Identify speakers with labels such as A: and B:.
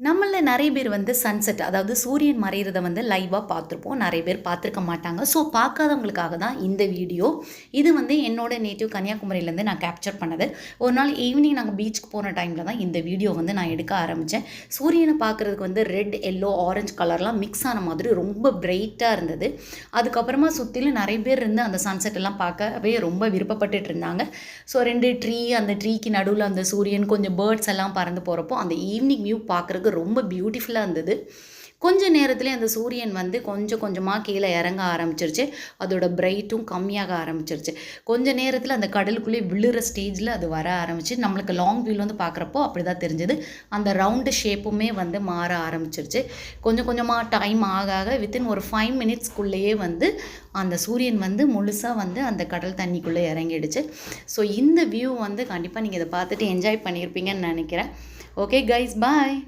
A: நம்மள நிறைய பேர் வந்து சன்செட் அதாவது சூரியன் மறையிறத வந்து லைவாக பார்த்துருப்போம். நிறைய பேர் பார்த்துருக்க மாட்டாங்க. ஸோ பார்க்காதவங்களுக்காக தான் இந்த வீடியோ. இது வந்து என்னோட நேட்டிவ் கன்னியாகுமரியிலேருந்து நான் கேப்சர் பண்ணது. ஒரு நாள் ஈவினிங் நாங்கள் பீச்சுக்கு போன டைமில் தான் இந்த வீடியோ வந்து நான் எடுக்க ஆரம்பித்தேன். சூரியனை பார்க்குறதுக்கு வந்து ரெட், எல்லோ, ஆரஞ்சு கலர்லாம் மிக்ஸ் ஆன மாதிரி ரொம்ப பிரைட்டாக இருந்தது. அதுக்கப்புறமா சுற்றிலும் நிறைய பேர் இருந்து அந்த சன்செட் எல்லாம் பார்க்கவே ரொம்ப விருப்பப்பட்டுட்டு இருந்தாங்க. ஸோ 2 ட்ரீ, அந்த ட்ரீக்கு நடுவில் அந்த சூரியன், கொஞ்சம் பேர்ட்ஸ் எல்லாம் பறந்து போகிறப்போ அந்த ஈவினிங் வியூ பார்க்குறதுக்கு ரொம்ப பியூட்டிஃபுல்லாக இருந்தது. கொஞ்ச நேரத்திலே அந்த சூரியன் வந்து கொஞ்சம் கொஞ்சமாக கீழே இறங்க ஆரம்பிச்சிருச்சு. அதோட பிரைட்டும் கம்மியாக ஆரம்பிச்சிருச்சு. கொஞ்ச நேரத்தில் அந்த கடலுக்குள்ளே விழுற ஸ்டேஜில் அது வர ஆரம்பிச்சு. நம்மளுக்கு லாங் வியூவில் வந்து பார்க்குறப்போ அப்படி தான் தெரிஞ்சது. அந்த ரவுண்டு ஷேப்புமே வந்து மாற ஆரம்பிச்சிருச்சு. கொஞ்சம் கொஞ்சமாக டைம் ஆக ஆக வித்தின் ஒரு 5 மினிட்ஸ்க்குள்ளேயே வந்து அந்த சூரியன் வந்து முழுசாக வந்து அந்த கடல் தண்ணிக்குள்ளே இறங்கிடுச்சு. ஸோ இந்த வியூ வந்து கண்டிப்பாக நீங்கள் இதை பார்த்துட்டு என்ஜாய் பண்ணியிருப்பீங்கன்னு நினைக்கிறேன். ஓகே கைஸ், பாய்.